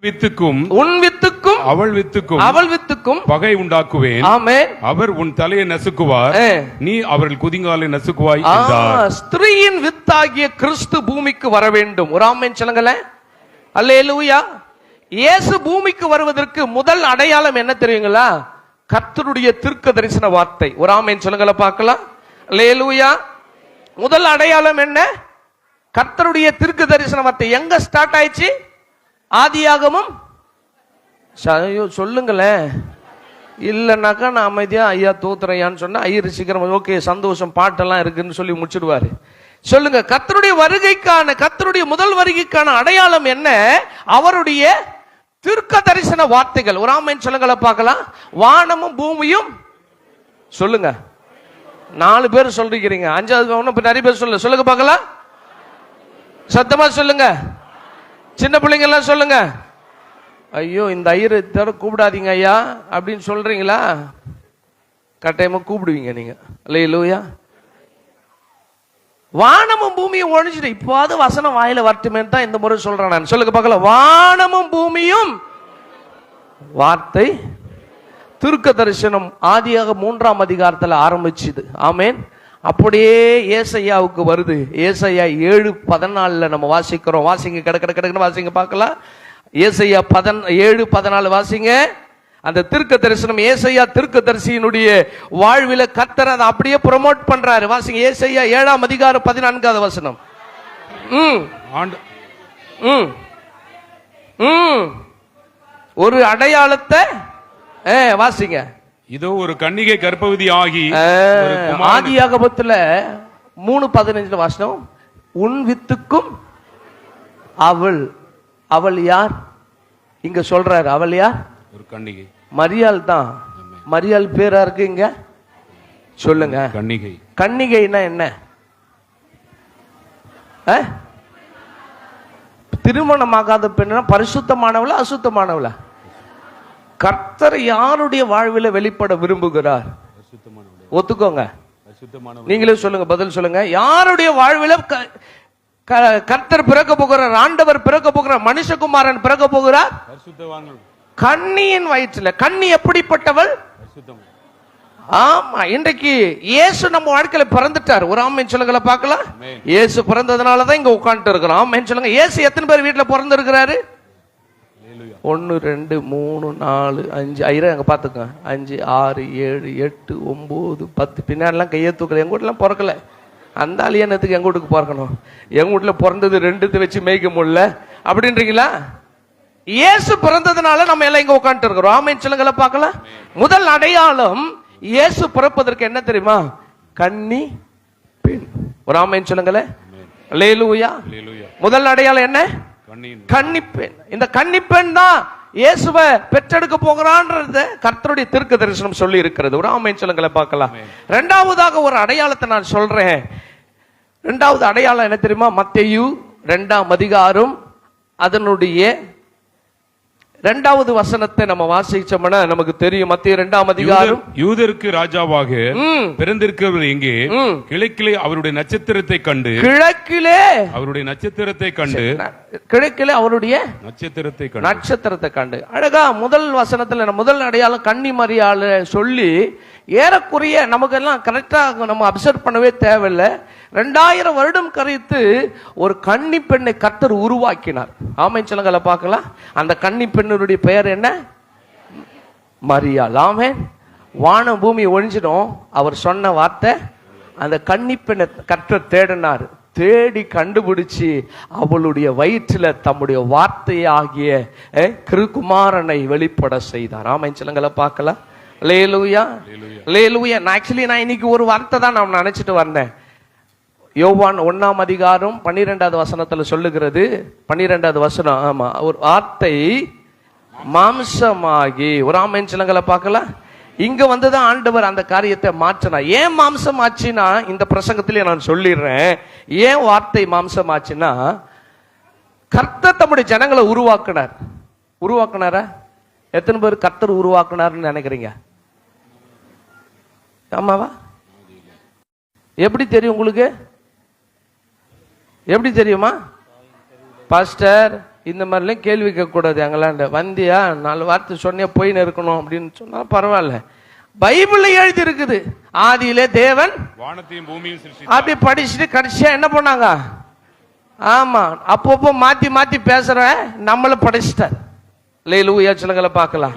வித்துக்கும் உன் வித்துக்கும் அவள் வித்துக்கும் பகை உண்டாக்குவேன். ஆமென். அவர் உன் தலையை நசுக்குவார், நீ அவர்கள் குதிங்காலை நசுக்குவாய் என்றார். ஸ்திரீயின் வித்தாகிய கிறிஸ்து பூமிக்கு வர வேண்டும். ஒரு ஆமென் சொல்லுங்களேன். அல்லேலூயா. இயேசு பூமிக்கு வருவதற்கு முதல் அடையாளம் என்ன தெரியுங்களா? கர்த்தருடைய தீர்க்க தரிசன வார்த்தை. ஒரு ஆமென் சொல்லுங்கள பார்க்கலாம். அல்லேலூயா. முதல் அடையாளம் என்ன? கர்த்தருடைய தீர்க்க தரிசன வார்த்தை. எங்க ஸ்டார்ட் ஆயிடுச்சு? ஆதியாகமம். சொல்லுங்களேன். இல்லைன்னாக்கா நான் அமைதியா ஐயா தோத்துறையான்னு சொன்னா ஐயர் சீக்கிரம் ஓகே சந்தோஷம் பாட்டெல்லாம் இருக்குன்னு சொல்லி முடிச்சிடுவாரு. சொல்லுங்க, கர்த்தருடைய வருகைக்கான, கர்த்தருடைய முதல் வருகைக்கான அடையாளம் என்ன? அவருடைய தீர்க்க தரிசன வார்த்தைகள். ஒரு ஆமென் சொல்லுங்கள பார்க்கலாம். வானமும் பூமியும். சொல்லுங்க, 4 பேர் சொல்றீங்க. 5வது நிறைய பேர் சொல்லுங்க பார்க்கலாம். சத்தமா சொல்லுங்க. சின்ன பிள்ளைங்க எல்லாம் சொல்லுங்க. ஐயோ இந்த ஐயரை தவிர கூப்பிடாதீங்க ஐயா அப்படின்னு சொல்றீங்களா? கட்டாயமா கூப்பிடுவீங்க நீங்க. அல்லேலூயா. வானமும் பூமியும் ஒழிஞ்சிட்டு இப்போது வசனம் வாயில வரட்டுமே தான் இந்த முறை சொல்றேன் நான். சொல்லுங்க பார்க்கலாம். வானமும் பூமியும் வார்த்தை தீர்க்க தரிசனம் ஆதியாக 3ஆம் அதிகாரத்தில் ஆரம்பிச்சுது. ஆமேன். அப்படியே ஏசையாவுக்கு வருது. ஏசையா 7:14 நம்ம வாசிக்கிறோம். வாசிங்க, கிடக்குன்னு வாசிங்க பார்க்கலாம். ஏசையா 7:14 வாசிங்க. அந்த தீர்க்க தரிசனம் ஏசையா தீர்க்க தரிசியினுடைய வாழ்வில கர்த்தர் அதை அப்படியே ப்ரமோட் பண்றாரு. வாசிங்க ஏசையா 7ஆம் அதிகாரம் 14வது வசனம். ஒரு அடையாளத்தை வாசிங்க. இதோ ஒரு கன்னிகை கர்ப்பவதி ஆகி. ஆதியாகமத்துல 3:15 வாசனம். உன் வித்துக்கும் அவள் யார்? இங்க சொல்றாரு. அவள் யார்? ஒரு கன்னிகை. மரியாள் தான். மரியாள் பேரா இருக்கு இங்க. சொல்லுங்க. கன்னிகை. கன்னிகைனா என்ன? திருமணமாகாத பெண்ணா பரிசுத்தமானவளா அசுத்தமானவளா? கர்த்தர் யாருடைய வாழ்வில வெளிப்பட விரும்புகிறார்? ஒத்துக்கோங்க. நீங்களே சொல்லுங்க, பதில் சொல்லுங்க. யாருடைய வாழ்வில கர்த்தர் பிறக்க போகிறார்? ஆண்டவர் பிறக்க போகிறார். மனுஷகுமாரன் பிறக்க போகிறார் கன்னியின் வயிற்றுல. கன்னி எப்படிப்பட்டவள்? ஆமா, இன்றைக்கு இயேசு நம்ம வாழ்க்கையில பிறந்துட்டார். ஒரு ஆமென் சொல்லுங்கள பார்க்கலாம். இயேசு பிறந்ததுனாலதான் இங்க உட்கார்ந்து இருக்கிறோம். ஆமென் சொல்லுங்க. இயேசு எத்தனை பேர் வீட்டுல பிறந்து இருக்கிறாரு? 1 2 3 4 5 ஐயா அங்க பாத்துக்கோங்க. 5 6 7 8 9 10 பின்னாடிலாம் கையை தூக்கல. எங்க வீட்டுலாம் பிறக்கல. அந்த அலியனத்துக்கு எங்க வீட்டுக்கு பிறக்கணும்? எங்க வீட்டுல பிறந்தது 2 வச்சு மேய்க்க முடியல அப்படின்றீங்களா? இயேசு பிறந்ததுனால நம்ம எல்லாம் இங்க உட்காந்துட்டு இருக்கிறோம். ஆமென் சொல்லுங்கள பார்க்கலாம். முதல் அடையாளம் இயேசு பிறப்பதற்கு என்ன தெரியுமா? கன்னி பெண். ஒரு ஆமென் சொல்லுங்களே. அல்லேலூயா. முதல் அடையாளம் என்ன? கன்னி பெண். இந்த கன்னி பெண் தான் இயேசுவை பெற்றெடுக்க போகிறான்றது கர்த்தருடைய தீர்க்க தரிசனம் சொல்லி இருக்கிறது. ஒரு ஆமென் சொல்லுங்கள பார்க்கலாம். இரண்டாவதாக ஒரு அடையாளத்தை நான் சொல்றேன். இரண்டாவது அடையாளம் என்ன தெரியுமா? மத்தேயு 2ஆம் அதிகாரம் அதனுடைய 2வது வசனத்தை நம்ம வாசிச்சோம்னா நமக்கு தெரியும். மத்தேயு 2ஆம் அதிகாரம். யூதருக்கு ராஜாவாக பிறந்திருக்கிறவர் எங்கே? கிழக்கிலே அவருடைய நட்சத்திரத்தை கண்டு. கிழக்கிலே அவருடைய நட்சத்திரத்தை கண்டு. அழகா முதல் வசனத்துல முதல் அடையாளம் கன்னி மரியாள் சொல்லி ஏறக்குறைய நமக்கு எல்லாம் கரெக்டா நம்ம அப்சர்வ் பண்ணவே தேவையில்லை. 2000 வருடம் கழித்து ஒரு கன்னி பெண்ணை கர்த்தர் உருவாக்கினார். ஆமென் சொல்லுங்கள பார்க்கலாம். அந்த கன்னி பெண்ணுடைய பெயர் என்ன? மரியாள். ஆமென். வானம் பூமி ஒழிஞ்சிடும். அவர் சொன்ன வார்த்தை. அந்த கன்னி பெண்ணை கர்த்தர் தேடினார். தேடி கண்டுபிடிச்சு அவளுடைய வயிற்றுல தம்முடைய வார்த்தையாகிய கிருகுமாரனை வெளிப்பட செய்தார். ஆமென் சொல்லுங்கள பார்க்கலாம். அல்லேலூயா. அல்லேலூயா. நான் இன்னைக்கு ஒரு வார்த்தை தான் நான் நினைச்சிட்டு வந்தேன். யோவான் 1ஆம் அதிகாரம் 12வது வசனத்துல சொல்லுகிறது. 12வது வசனம். ஆமா, ஒரு வார்த்தை மாம்சமாகி. ஒரு ஆமென் சொல்லுங்கள பார்க்கலாம். இங்க வந்துதான் ஆண்டவர் அந்த காரியத்தை மாற்றினார். ஏன் மாம்சம் ஆச்சுன்னா இந்த பிரசங்கத்திலே நான் சொல்லிடுறேன். ஏன் வார்த்தை மாம்சம் ஆச்சுன்னா கர்த்தர் தம்முடைய ஜனங்களை உருவாக்குனாரா? எத்தனை பேர் கர்த்தர் உருவாக்குனார்னு நினைக்கிறீங்க? ஆமாவா? எப்படி தெரியும் உங்களுக்கு? எப்படி தெரியுமா? பாஸ்டர் இந்த மாதிரிலாம் கேள்வி கேட்கக்கூடாது. எங்களாண்ட வந்தியா 4 வார்த்தை சொன்னியா போயின்னு இருக்கணும் அப்படின்னு சொன்னா பரவாயில்ல. பைபிள்ல எழுதி இருக்குது, ஆதியிலே தேவன் வானத்தையும் பூமியும் சிருஷ்டித்தார். அப்படி படிச்சுட்டு கடைசியா என்ன பண்ணாங்க? ஆமா, அப்பப்போ மாத்தி மாத்தி பேசுற நம்மள படைச்சிட்டார். அல்லேலூயா சொல்லுங்கள பார்க்கலாம்.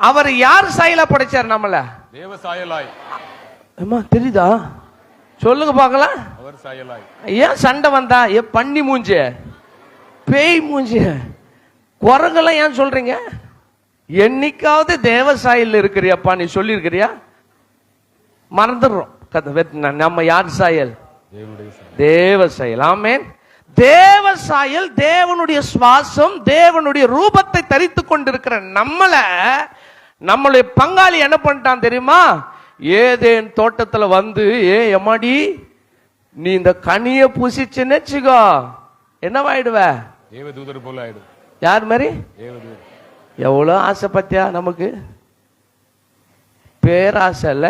அவர் யார் சாயலா படைச்சார் நம்மள? தேவ சாயலாய். அம்மா தெரியுதா? சொல்லுங்க பார்க்கலாம். அவர் சாயலாய். ஏன் சண்டை வந்தா? பண்ணி மூஞ்ச, பேய் மூஞ்ச, குரங்கெல்லாம் ஏன் சொல்றீங்க? என்னைக்காவது தேவ சாயல் இருக்கிறியாப்பா நீ சொல்லி இருக்கிறியா? மறந்துடுறோம். நம்ம யார் சாயல்? தேவ சாயல். ஆமென். தேவ சாயல், தேவனுடைய சுவாசம், தேவனுடைய ரூபத்தை தரித்து கொண்டிருக்கிற நம்மளுடைய பங்காளி என்ன பண்ணிட்டான் தெரியுமா? ஏதேன் தோட்டத்துல வந்து, எம்மாடி நீ இந்த கனிய புசிச்சுன்னு வச்சுக்கோ, என்னவாயிடுவ? தேவதூதர் போல ஆயிடும். யார் மாதிரி? தேவதூதர். எவ்வளோ ஆசை பத்தியா நமக்கு? பேராசை இல்ல,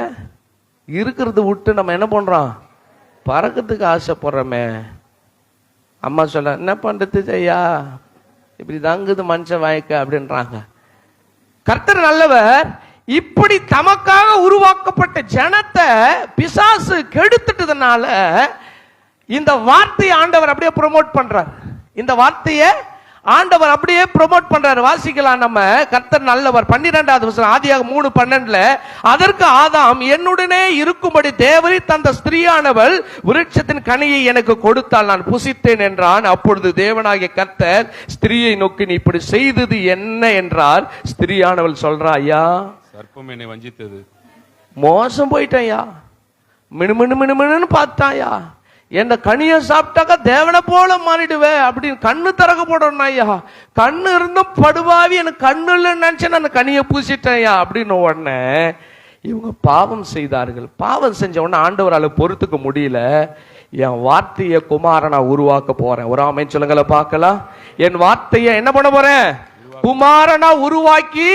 இருக்கிறது விட்டு நம்ம என்ன பண்றோம்? பறக்கிறதுக்கு ஆசைப்படுறோமே. அம்மா சொல்ல, என்ன பண்றது ஐயா, இப்படி தங்குது மனுஷன் வாய்க்க அப்படின்றாங்க. கர்த்தர் நல்லவர். இப்படி தமக்காக உருவாக்கப்பட்ட ஜனத்தை பிசாசு கெடுத்துட்டதுனால இந்த வார்த்தையை ஆண்டவர் அப்படியே ப்ரோமோட் பண்றார். இந்த வார்த்தையை ஆண்டவர் அப்படியே ப்ரோமோட் பண்றாரு. வாசிக்கலாம் நம்ம. கர்த்தர் நல்லவர். 12வது வசனம், ஆதியாகமம் 3:12. அதற்கு ஆதாம், என்னுடனே இருக்கும்படி தேவரீ தந்த ஸ்திரீயானவள் விருட்சத்தின் கனியை எனக்கு கொடுத்தால் நான் புசித்தேன் என்றான். அப்பொழுது தேவனாகிய கர்த்தர் ஸ்திரீயை நோக்கி, நீ இப்படி செய்தது என்ன என்றார். ஸ்திரீயானவள் சொல்றா, ஐயா சர்ப்பம் என்னை வஞ்சித்தது, மோசம் போயிட்டேயா, மினுமினு பார்த்தாயா, என்ன கனியை சாப்பிட்டாக்கா தேவனை போல மாறிடுவே அப்படின்னு கண்ணு திறக்க போடணும் ஐயா. கண்ணு இருந்தும் படுவாவி, எனக்கு கண்ணு இல்லைன்னு நினைச்சேன், நான் கனியை பூசிட்டேயா அப்படின்னு உடனே இவங்க பாவம் செய்தார்கள். பாவம் செஞ்ச உடனே ஆண்டவரால் பொறுத்துக்க முடியல. என் வார்த்தையை குமாரனா உருவாக்க போறேன். ஒரு ஆமென் சொல்லுங்கள பார்க்கலாம். என் வார்த்தையை என்ன பண்ண போறேன்? குமாரனா உருவாக்கி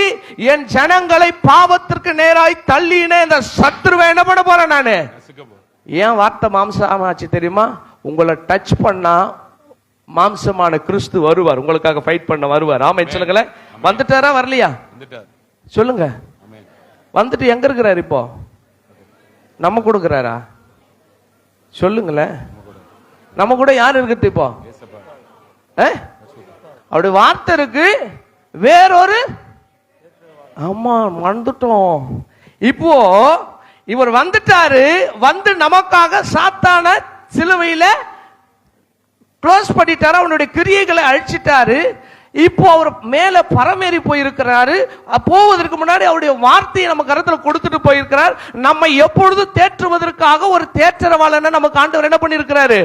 என் ஜனங்களை பாவத்திற்கு நேராய் தள்ளின இந்த சத்துருவை என்ன பண்ண போறேன் நானு? ஏன் வார்த்தை மாம்சமாச்சு தெரியுமா? உங்களை டச் பண்ணா மாம்சமான கிறிஸ்து வருவார், உங்களுக்காக ஃபைட் பண்ண வருவார். ஆமென் சொல்லுங்களேன். வந்துட்டாரா வரலையா? சொல்லுங்க. வந்துட்டு எங்க இருக்கிறார் இப்போ? நம்ம கொடுக்கிறாரா? சொல்லுங்களேன். நம்ம கூட யார் இருக்குது இப்போ? அப்படி வார்த்தை இருக்கு, வேறொரு ஆமா வந்துட்டோம். இப்போ இவர் வந்துட்டாரு, வந்து நமக்காக சாத்தான சிலுவையில க்ளோஸ் பண்ணிட்டாரு, அவனுடைய கிரியைகளை அழிச்சிட்டாரு. இப்போ அவர் மேல பரமேறி போயிருக்கிறாரு. போவதற்கு முன்னாடி அவருடைய வார்த்தையை நம்ம கருத்துல கொடுத்துட்டு போயிருக்கிறார். நம்ம எப்பொழுது தேற்றுவதற்காக ஒரு தேற்றரவாளனை நமக்கு ஆண்டவர் என்ன பண்ணிருக்கிறாரு?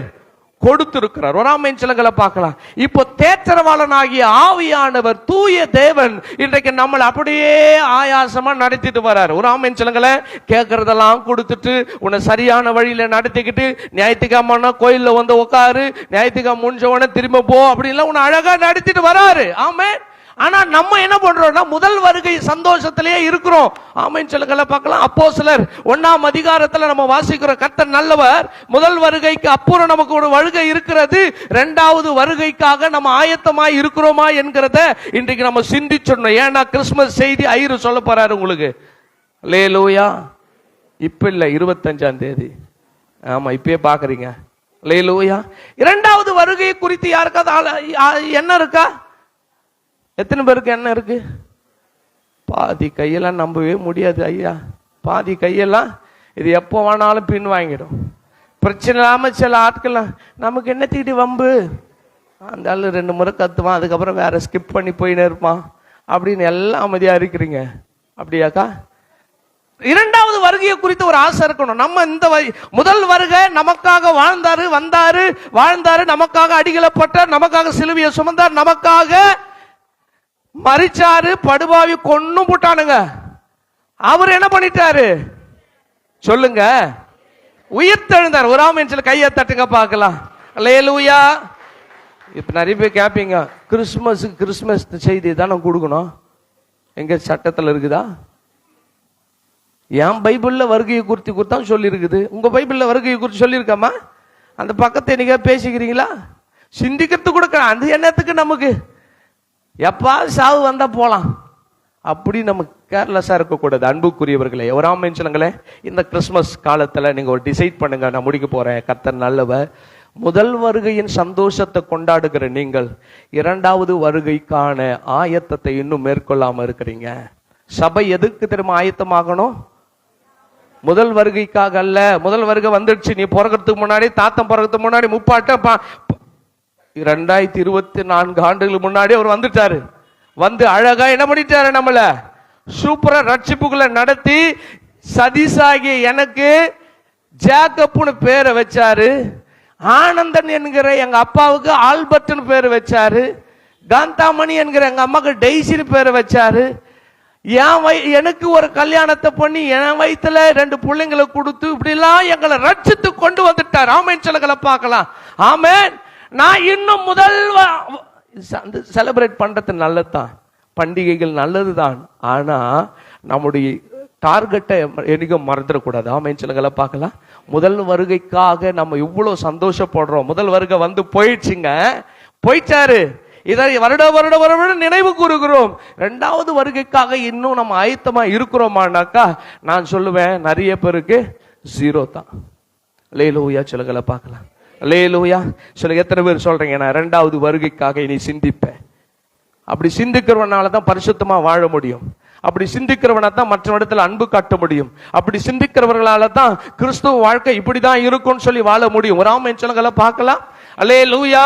கொடுத்திருக்கிறார். ஒரு ஆமென் சொல்லுங்கள பார்க்கலாம். இப்போ தேற்றரவாளனாகிய ஆவியானவர் தூய தேவன் இன்றைக்கு நம்மளை அப்படியே ஆயாசமா நடத்திட்டு வர்றாரு. ஒரு ஆமென் சொல்லுங்கள. கேட்கறதெல்லாம் கொடுத்துட்டு உன்னை சரியான வழியில நடத்திக்கிட்டு, ஞாயிற்றுக்கிழமை கோயில்ல வந்து உட்காரு, ஞாயிற்றுக்கிழமை முடிஞ்சவன திரும்ப போ அப்படின்லாம் உன்னை அழகா நடத்திட்டு வராரு. ஆமென். ஆனா நம்ம என்ன பண்றோம்னா முதல் வருகை சந்தோஷத்திலேயே இருக்கிறோம். ஆமென் சொல்லுங்கள பார்க்கலாம். அப்போஸ்தலர் 1ஆம் அதிகாரத்துல நம்ம வாசிக்கிறோம், கர்த்தர் நல்லவர். முதல் வருகைக்கு அப்புறம் நமக்கு ஒரு வருகை இருக்கிறது. 2வது வருகைக்காக நம்ம ஆயத்தமாய் இருக்கிறோமா என்கிறத இன்றைக்கு நம்ம சிந்திச்சிடணும். ஏன்னா கிறிஸ்துமஸ் செய்தி ஐயரு சொல்ல போறாரு உங்களுக்கு. அல்லேலூயா. இப்ப இல்ல, 25ஆம் தேதி. ஆமா, இப்பயே பாக்குறீங்க. அல்லேலூயா. 2வது வருகை குறித்து யாருக்காவது என்ன இருக்கா? எத்தனை பேருக்கு என்ன இருக்கு? பாதி கையெல்லாம் நம்பவே முடியாது ஐயா. பாதி கையெல்லாம் இது எப்போ வேணாலும் பின் வாங்கிடும். பிரச்சனை இல்லாம சில ஆட்கள் நமக்கு என்ன தீட்டி வம்பு, அந்த ஆள் 2 முறை கத்துவான், அதுக்கப்புறம் வேற ஸ்கிப் பண்ணி போயின்னு இருப்பான் அப்படின்னு எல்லாம் அமைதியா இருக்கிறீங்க. அப்படியாக்கா? 2வது வருகையை குறித்து ஒரு ஆசை இருக்கணும். நம்ம இந்த முதல் வருகை நமக்காக வாழ்ந்தாரு, வந்தாரு, வாழ்ந்தாரு, நமக்காக அடிகளப்பட்டார், நமக்காக சிலுவையை சுமந்தார், நமக்காக மரிச்சாரு, படுபாவி கொன்னும் போட்டானுங்க. அவர் என்ன பண்ணிட்டாரு சொல்லுங்க? உயிர்த்தெழுந்தார். ஒரு ஆமென் சொல்லி கையை தட்டுங்க பார்க்கலாம். அல்லேலூயா. இப்ப நிறைய பேர் கேட்பீங்க, கிறிஸ்துமஸ் செய்தி தானே கொடுக்கணும், எங்க சட்டத்தில் இருக்குதா? என் பைபிள்ல வருகையை குறித்து கொடுத்தா சொல்லி இருக்குது. உங்க பைபிள்ல வருகையை குறித்து சொல்லி இருக்காமா? அந்த பக்கத்தை நீங்க பேசிக்கிறீங்களா? சிந்திக்கிறது கூட அது என்னத்துக்கு நமக்கு, எப்பா சாவு வந்தா போலாம், அப்படி நம்ம கேர்லெஸ்ஸா இருக்கக்கூடாது. அன்புக்குரியவர்களே, ஒரு ஆமென் சொல்லுங்களேன். இந்த கிறிஸ்மஸ் காலத்துல நீங்க ஒரு டிசைட் பண்ணுங்க, நான் முடிக்க போறேன், கர்த்தர் நல்லவர். முதல் வருகையின் சந்தோஷத்தை கொண்டாடுகிற நீங்கள் இரண்டாவது வருகைக்கான ஆயத்தத்தை இன்னும் மேற்கொள்ளாம இருக்கிறீங்க. சபை எதுக்கு தெரியுமா ஆயத்தமாகணும்? முதல் வருகைக்காக அல்ல. முதல் வருகை வந்துடுச்சு, நீ பிறக்கிறதுக்கு முன்னாடி, தாத்தம் பிறக்கிறதுக்கு முன்னாடி, முப்பாட்ட 2024 ஆண்டுகளுக்கு முன்னாடி அவர் வந்துட்டாரு. வந்து அழகா என்ன பண்ணிட்டாரு, நம்மள சூப்பரா ரட்சிப்புகளை நடத்தி, சதீஷாகிய எனக்கு ஜேக்கப்னு பேரை வச்சாரு, ஆனந்தன் என்கிற எங்க அப்பாவுக்கு ஆல்பர்ட்னு பேர் வச்சாரு, காந்தாமணி என்கிற எங்க அம்மாவுக்கு டெய்ஸின்னு பேரை வச்சாரு, எனக்கு ஒரு கல்யாணத்தை பண்ணி என் வயிற்றுல 2 பிள்ளைங்களை கொடுத்து இப்படிலாம் எங்களை ரட்சித்து கொண்டு வந்துட்டார். ஆமென் சொல்லுங்களை பார்க்கலாம். ஆமென். நான் இன்னும் முதல் செலிப்ரேட் பண்றது நல்லதுதான், பண்டிகைகள் நல்லதுதான். ஆனா நம்முடைய டார்கெட்டை என்னைக்கும் மறந்துடக்கூடாது. ஆமென் சொல்லுங்களை பார்க்கலாம். முதல் வருகைக்காக நம்ம இவ்வளவு சந்தோஷப்படுறோம். முதல் வருகை வந்து போயிடுச்சுங்க, போயிட்டாரு. இதை வருட வருட வருட நினைவு கூறுகிறோம். இரண்டாவது வருகைக்காக இன்னும் நம்ம ஆயத்தமா இருக்கிறோமானாக்கா நான் சொல்லுவேன் நிறைய பேருக்கு 0 தான். அல்லேலூயா சொல்லுங்களை பார்க்கலாம். அல்லேலூயா சொல்லுங்க. எத்தனை பேர் சொல்றீங்க நான் இரண்டாவது வருகைக்காக இனி சிந்திப்பேன்? அப்படி சிந்திக்கிறவனால தான் பரிசுத்தமா வாழ முடியும். அப்படி சிந்திக்கிறவனா தான் மற்ற இடத்துல அன்பு காட்ட முடியும். அப்படி சிந்திக்கிறவர்களால தான் கிறிஸ்துவ வாழ்க்கை இப்படிதான் இருக்கும்னு சொல்லி வாழ முடியும். ஒரு ஆமென் சொல்லுங்களை பார்க்கலாம். அல்லேலூயா.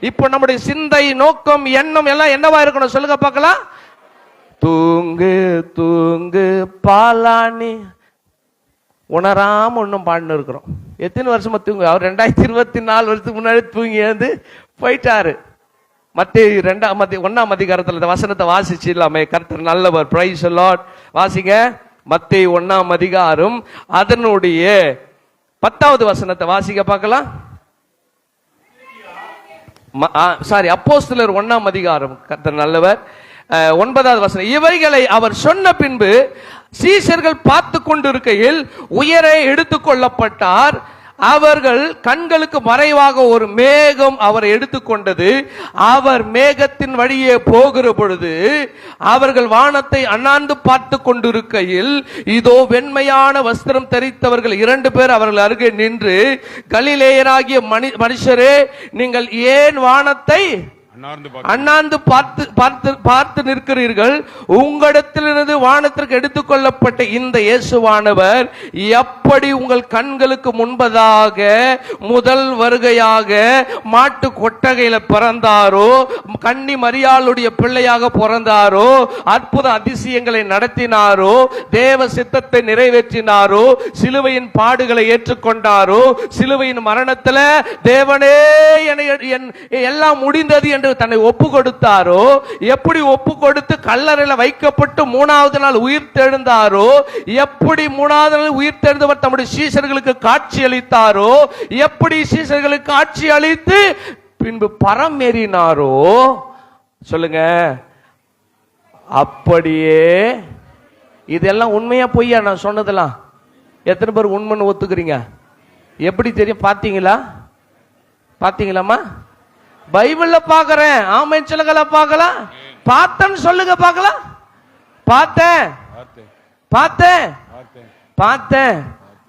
இப்போ நம்முடைய சிந்தை, நோக்கம், எண்ணம் எல்லாம் என்னவா இருக்கணும் சொல்லுங்க பார்க்கலாம். தூங்கு தூங்கு பாலானி உணராம இன்னும் பாடினு இருக்கிறோம். எத்தனை வருஷமா தூங்கு? அவர் 2024 வருஷத்துக்கு முன்னாடி தூங்கி எழுந்து போயிட்டாரு. மத்தேயு 1ஆம் அதிகாரத்துல இந்த வசனத்தை வாசிச்சு இல்லாமே, கர்த்தர் நல்லவர். Praise the Lord. வாசிங்க. மத்தேயு 1ஆம் அதிகாரம் அதனுடைய 10வது வசனத்தை வாசிக்க பார்க்கலாம். அப்போஸ்தலர் 1ஆம் அதிகாரம், கர்த்தர் நல்லவர், 9வது வசனம். இவைகளை அவர் சொன்ன பின்பு சீஷர்கள் பார்த்து கொண்டிருக்கையில் உயரே எடுத்துக் கொள்ளப்பட்டார். அவர்கள் கண்களுக்கு மறைவாக ஒரு மேகம் அவரை எடுத்துக்கொண்டது. அவர் மேகத்தின் வழியே போகிற பொழுது அவர்கள் வானத்தை அண்ணாந்து பார்த்து கொண்டிருக்கையில் இதோ வெண்மையான வஸ்திரம் தரித்தவர்கள் 2 பேர் அவர்கள் அருகே நின்று, கலிலேயராகிய மனுஷரே, நீங்கள் ஏன் வானத்தை அண்ணாந்து பார்த்து நிற்கிறீர்கள்? உங்களிடத்திலிருந்து வானத்திற்கு எடுத்துக்கொள்ளப்பட்ட இந்த இயேசுவானவர் எப்படி உங்கள் கண்களுக்கு முன்பதாக முதல் வருகையாக மாட்டு கொட்டகையில பிறந்தாரோ, கன்னி மரியாளுடைய பிள்ளையாக பிறந்தாரோ, அற்புத அதிசயங்களை நடத்தினாரோ, தேவ சித்தத்தை நிறைவேற்றினாரோ, சிலுவையின் பாடுகளை ஏற்றுக்கொண்டாரோ, சிலுவையின் மரணத்துல தேவனே எல்லாம் முடிந்தது என்று தன்னை ஒப்பு கொடுத்தாரோ, எப்படி ஒப்பு கொடுத்து கல்லறையில வைக்கப்பட்டு 3வது நாள் உயிர் தெழுந்தாரோ, எப்படி 3வது நாள் உயிர் தெழுந்தவர் தம்முடைய சீஷர்களுக்கு காட்சி அளித்தாரோ, எப்படி சீஷர்களுக்கு காட்சி அளித்து பின்பு பரமேறினாரோ சொல்லுங்க. அப்படியே இதெல்லாம் உண்மையா பொய்யா நான் சொன்னதெல்லாம்? எத்தனை பேர் உண்மைன்னு ஒத்துக்கிறீங்க? எப்படி தெரியும்? பாத்தீங்களா? பாத்தீங்களாமா? பைபிள்ல பாக்குறேன். ஆமென் சொல்லுங்களா பார்க்கலாம். பார்த்தேன்னு சொல்லுங்க பார்க்கலாம். பார்த்தேன் பார்த்தேன் பார்த்தேன்.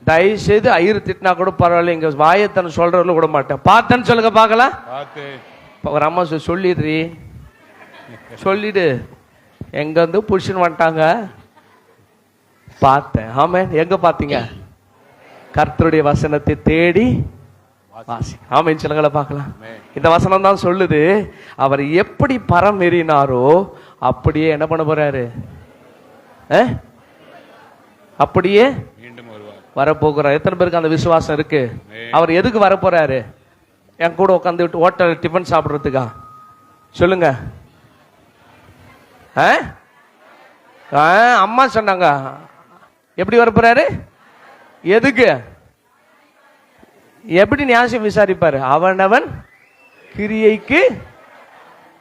தயவு செய்து ஐயர் திட்டினா கூட பரவாயில்ல, இங்க வாயத்தன் சொல்றவங்களும் கூட மாட்டேன். பார்த்தேன்னு சொல்லுங்க பார்க்கலாம். ஒரு அம்மா சொல்லிடுறீ, சொல்லிடு. எங்க வந்து புருஷன் வந்துட்டாங்க, பார்த்தேன். ஆமென். எங்க பாத்தீங்க? கர்த்தருடைய வசனத்தை தேடி வாசி. ஆமென் சொல்லுங்களா பார்க்கலாம். இந்த வசனம் தான் சொல்லுது, அவர் எப்படி பரமேறினாரோ அப்படியே என்ன பண்ண போறாரு? அப்படியே வரப்போகிறார். எத்தனை பேருக்கு அந்த விசுவாசம் இருக்கு? அவர் எதுக்கு வரப்போறாரு? என் கூட உட்காந்து ஹோட்டல் டிஃபன் சாப்பிடுறதுக்கா? சொல்லுங்க. அம்மா சொன்னாங்க. எப்படி வரப்போறாரு? எதுக்கு? எப்படி நியாயம் விசாரிப்பாரு? அவனவன் கிரியைக்கு.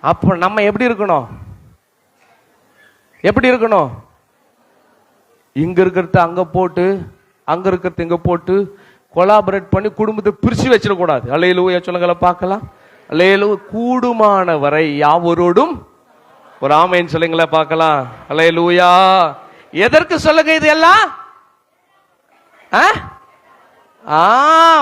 அப்ப நம்ம எப்படி இருக்கணும்? எப்படி இருக்கணும்? இங்க இருக்கிறது அங்க போட்டு, அங்க இருக்கிறது இங்க போட்டு கொலாபரேட் பண்ணி குடும்பத்தை பிரிச்சு வச்சிடக்கூடாது. அல்லேலூயா சொல்லுங்களா பார்க்கலாம். அல்லேலூயா. கூடுமான வரை யாவரோடும் ஒரு ஆமென் சொல்லுங்களேன் பார்க்கலாம். அல்லேலூயா. எதற்கு சொல்லுங்க இது எல்லாம்?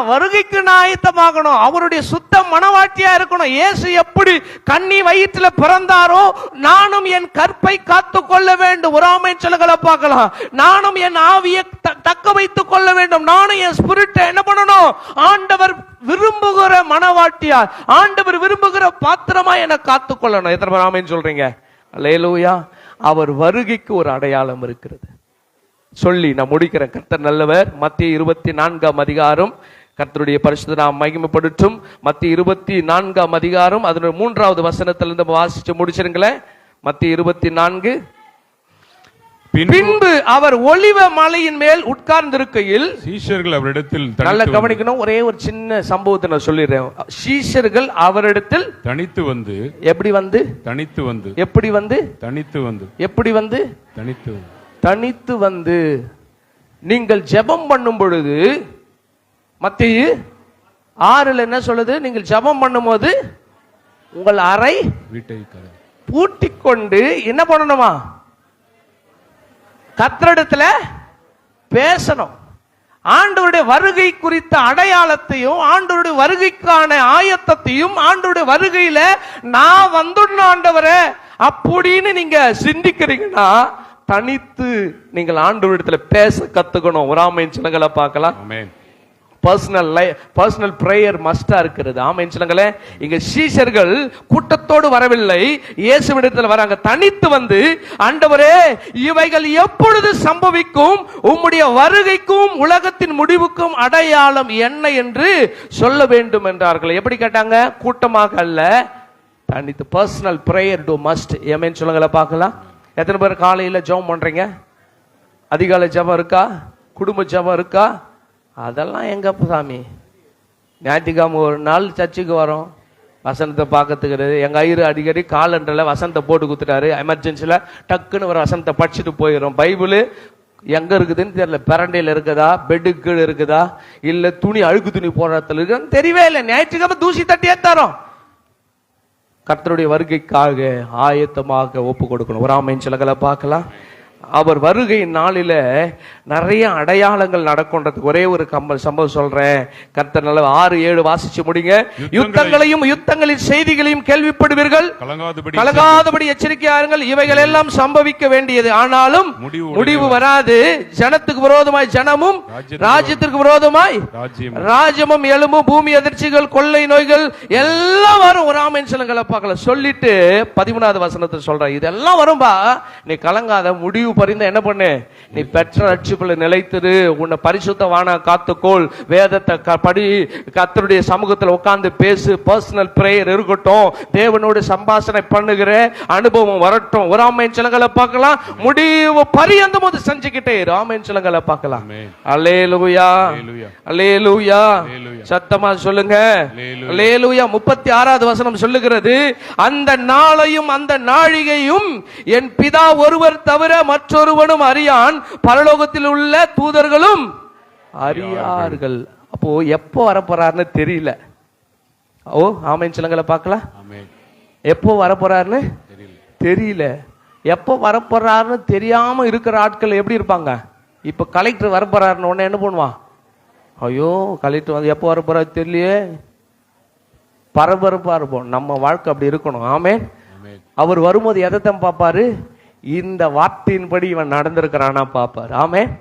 வருகைக்கு நான் ஆயத்தமாகணும். அவருடைய சுத்த மனவாட்டியா இருக்கணும். இயேசு எப்படி கன்னி வயிற்றுல பிறந்தாரோ நானும் என் கற்பை காத்து கொள்ள வேண்டும். ஒரு ஆமென் சொல்லுங்கள பார்க்கலாம். நானும் என் ஆவியை தக்க வைத்துக் கொள்ள வேண்டும். நானும் என் ஸ்பிரிட்டை என்ன பண்ணணும்? ஆண்டவர் விரும்புகிற மனவாட்டியா, ஆண்டவர் விரும்புகிற பாத்திரமா என காத்து கொள்ளணும். எத்தனை பேர் ஆமென் சொல்றீங்க? அல்லேலூயா. அவர் வருகைக்கு ஒரு அடையாளம் இருக்கிறது சொல்லி நான் முடிக்கிறேன். கர்த்தர் நல்லவர். மத்திய 24ஆம் அதிகாரம், கர்த்தருடைய பரிசுத்த நாமம் மகிமைப்படட்டும். மத்திய 24ஆம் அதிகாரம் அதனுடைய 3வது வசனத்திலிருந்து வாசிச்சு முடிச்சிருங்களேன். மத்திய 24. பின்பு அவர் ஒலிவ மலையின் மேல் உட்கார்ந்திருக்கையில் சீஷர்கள் அவரிடத்தில் நல்ல கவனிக்கணும். ஒரே ஒரு சின்ன சம்பவத்தை நான் சொல்லிடுறேன். சீஷர்கள் அவரிடத்தில் தனித்து வந்து எப்படி வந்து தனித்து வந்து எப்படி வந்து தனித்து வந்து எப்படி வந்து தனித்து வந்து தனித்து வந்து நீங்கள் ஜெபம் பண்ணும் பொழுது, மத்திய 6 என்ன சொல்லுது? நீங்கள் ஜெபம் பண்ணும்போது உங்கள் அறை வீட்டை பூட்டிக் கொண்டு என்ன பண்ணணுமா? கர்த்தரிடத்துல பேசணும். ஆண்டவருடைய வருகை குறித்த அடையாளத்தையும் ஆண்டவருடைய வருகைக்கான ஆயத்தத்தையும் ஆண்டவருடைய வருகையில நான் வந்துடணும் ஆண்டவரே அப்படின்னு நீங்க சிந்திக்கிறீங்கன்னா தனித்து நீங்கள் ஆண்டவரிடத்துல பேச கத்துக்கணும். ஒரு ஆமென் சொல்லுங்கள பார்க்கலாம். பர்சனல் பிரேயர் மஸ்டா இருக்கிறது. ஆமென் சொல்லுங்களே. இங்க சீஷர்கள் கூட்டத்தோடு வரவில்லை, இயேசுவிடத்தில் வராங்க. தனித்து வந்து ஆண்டவரே இவைகள் எப்பொழுது சம்பவிக்கும்? உம்முடைய வருகைக்கும் உலகத்தின் முடிவுக்கும் அடையாளம் என்ன என்று சொல்ல வேண்டும் என்றார்கள். எப்படி கேட்டாங்க? கூட்டமாக அல்ல, தனித்து. Personal prayer to must. Amen சொல்லுங்கள பார்க்கலாம். எத்தனை பேர் காலையில ஜெபம் பண்றீங்க? அதிகாலை ஜெபம் இருக்கா? குடும்ப ஜெபம் இருக்கா? அதெல்லாம் எங்க சாமி? ஞாயிற்றுக்கிழமை ஒரு நாள் சர்ச்சுக்கு வரோம், வசனத்தை பார்க்கறதுக்கு. எங்க ஐயர் அடிக்கடி காலண்டரில் வசனத்தை போட்டு கொடுத்துட்டாரு. எமர்ஜென்சியில் டக்குன்னு ஒரு வசனத்தை படிச்சுட்டு போயிடும். பைபிள் எங்க இருக்குதுன்னு தெரியல. பிரண்டையில் இருக்குதா, பெட்டுக்கு கீழே இருக்குதா, இல்ல துணி அழுக்கு துணி போடுறதுல இருக்குன்னு தெரியவே இல்லை. ஞாயிற்றுக்கிழமை தூசி தட்டியே தரோம். கர்த்தருடைய வருகைக்காக ஆயத்தமாக ஒப்பு கொடுக்கணும். ஒரு ஆமென் சொல்லுங்கள பார்க்கலாம். அவர் வருகை நாளில நிறைய அடையாளங்கள் நடக்கும்ன்றதுக்கு ஒரே ஒரு சம்பவம் சொல்றேன். கர்த்தர் நல்ல 6-7 வாசிச்சு முடிங்க. யுத்தங்களையும் யுத்தங்களின் செய்திகளையும் கேள்விப்படுவீர்கள், கலங்காதபடி எச்சரிக்கையாருங்கள். இவைகள் எல்லாம் சம்பவிக்க வேண்டியது, ஆனாலும் முடிவு வராது. ஜனத்துக்கு விரோதமாய் ஜனமும், ராஜ்யத்திற்கு விரோதமாய் ராஜ்யமும் எழும்பும். பூமி அதிர்ச்சிகள், கொள்ளை நோய்கள் எல்லாம் வரும். ஒரு ஆமென் சொல்லுங்கள பார்க்கலாம். சொல்லிட்டு 13வது வசனத்தில் சொல்ற, இதெல்லாம் வரும்பா, நீ கலங்காத, முடிவு பரிந்து என்ன பண்ணு? நீ பெற்ற ரட்சிப்புல நிலைத்திரு, உன்னை பரிசுத்தவானா காத்துக்கோள், வேதத்தை படி, கர்த்தருடைய சமூகத்தில் உட்கார்ந்து பேசு, பர்சனல் பிரேயர் இருக்கட்டும், தேவனோடு சம்பாஷணை பண்ணுகிற அனுபவம் வரட்டும். ஒரு ஆமென் சொல்லுங்கள பார்க்கலாம். முடிவு பரியந்தம் போது செஞ்சுக்கிட்டே இரு. ஆமென் சொல்லுங்கள பார்க்கலாம். அல்லேலூயா, அல்லேலூயா. சத்தமா சொல்லுங்க அல்லேலூயா. 36வது வசனம் சொல்லுகிறது, அந்த நாளையும் அந்த நாழிகையும் என் பிதா ஒருவர் தவிர மற்றொருவனும் அறியான், பரலோகத்தில் உள்ள தூதர்களும் அறியார்கள். அப்போ எப்போ வரப்போறாருன்னு தெரியல. ஓ ஆமென் சொல்லுங்கள பார்க்கலாம். எப்போ வரப்போறாருன்னு தெரியல. எப்போ வரப்போறாருன்னு தெரியாம இருக்கிற ஆட்கள் எப்படி இருப்பாங்க? இப்ப கலெக்டர் வரப்போறாருன்னு உடனே என்ன பண்ணுவான்? ஐயோ கலெக்டர் வந்து எப்போ வரப்போறாரு தெரியலையே, பரபரப்பா இருப்போம். நம்ம வாழ்க்கை அப்படி இருக்கணும். ஆமென். அவர் வரும்போது எதைத்தான் பார்ப்பாரு? இந்த வார்த்தையின்படி இவன் நடந்திருக்கிறானா பார்ப்பார். ஆமென்.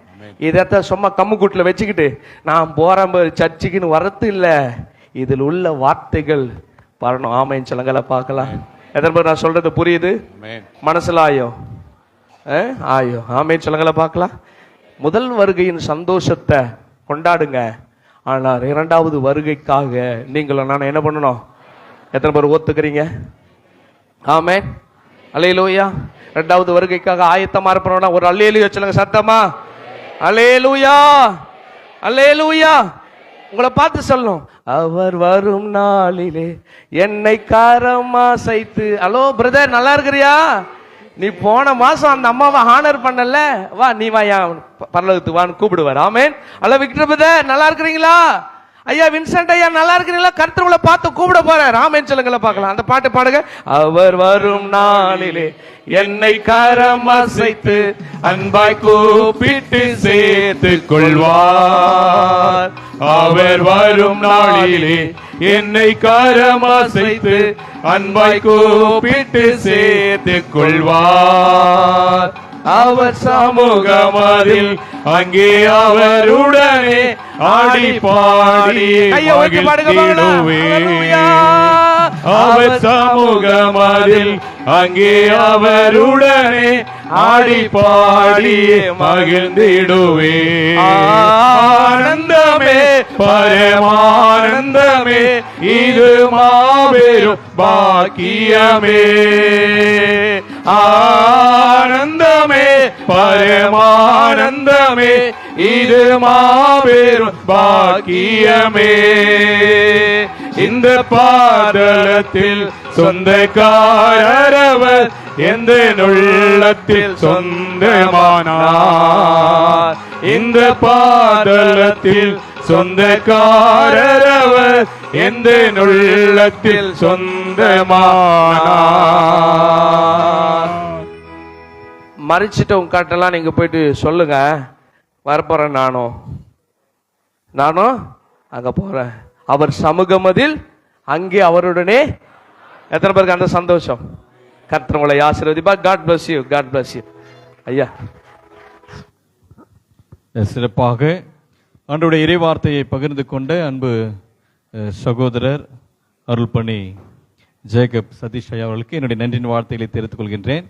இதத்தான் சும்மா கம்முக்கூட்டில் வச்சுக்கிட்டு நான் போறேன் சர்ச்சுக்குன்னு வரது இல்ல, இதில் உள்ள வார்த்தைகள் வரணும். ஆமென் சொல்லுங்கள பார்க்கலாம். எத்தனை பேர் நான் சொல்றது புரியுது? மனசுல ஆயோ ஆயோ ஆமென் சொல்லுங்கள பார்க்கலாம். முதல் வருகையின் சந்தோஷத்தை கொண்டாடுங்க, ஆனால் 2வது வருகைக்காக நீங்களும் நான் என்ன பண்ணணும்? எத்தனை பேர் ஒத்துக்கிறீங்க? ஆமென். அல்லேலூயா. 2வது வருகைக்காக ஆயத்தமா இருப்போம்னா ஒரு அல்லேலூயா சொல்லுங்க சத்தமா. அல்லேலூயா, அல்லேலூயா. உங்களை பார்த்து சொல்லணும், அவர் வரும் நாளிலே என்னை காரமா சைத்து. ஹலோ பிரதர், நல்லா இருக்கிறியா? நீ போன மாசம் அந்த அம்மாவை ஹானர் பண்ணல, வா நீ வா பரலோகத்துக்கு வான்னு கூப்பிடுவார். ஆமென். ஹலோ விக்டர் பிரதர், நல்லா இருக்கிறீங்களா? ஐயா வின்சென்ட் ஐயா நல்லா இருக்கிறீங்களா? கர்த்தர் உங்களை பார்த்து கூப்பிட போறார். ஆமென் சொல்லுங்கள பார்க்கலாம். அந்த பாட்டு பாடுங்க. அவர் வரும் நாளிலே என்னை கரம் அசைத்து அன்பாய் கூப்பிட்டு சேர்த்துக் கொள்வார். அவர் வரும் நாளிலே என்னை கரம் அசைத்து அன்பாய் கூப்பிட்டு சேர்த்துக் கொள்வார். அவர் சமூகமதில் அங்கே அவருடனே ஆடி பாடி கையை உயர்த்தி பாடுங்க பார்க்கலாம். ஹalleluya. அவர் சமூகமதில் அங்கே அவருடனே ஆடி பாடி மகிழ்ந்திடுவே. ஆனந்தமே பரமானந்தமே இது மாபெரும் பாக்கியமே. ஆனந்தமே பரமானந்தமே இது மாபெரும் பாக்கியமே. இந்த பாதலத்தில் சொந்தக்காரவர் எந்த உள்ளத்தில் சொந்தமானார். இந்த பாதலத்தில் சொந்தக்காரவர் எந்த உள்ளத்தில் சொந்தமானார். மறிச்சிட்டவங்க காட்டெல்லாம் நீங்க போயிட்டு சொல்லுங்க, வரப்போறேன் நானும் அங்க போறேன். அவர் சமூகமதில் அங்கே அவருடனே. எத்தனை பேருக்கு அந்த சந்தோஷம்? கர்த்தர் உங்களை ஆசீர்வதிப்பா. God bless you. God bless you ஐயா. சிறப்பாக ஆண்டவருடைய இறைவார்த்தையை பகிர்ந்து கொண்ட அன்பு சகோதரர் அருள்பணி ஜேக்கப் சதீஷ் ஐயா அவர்களுக்கு என்னுடைய நன்றியின் வார்த்தைகளை தெரிவித்துக் கொள்கின்றேன்.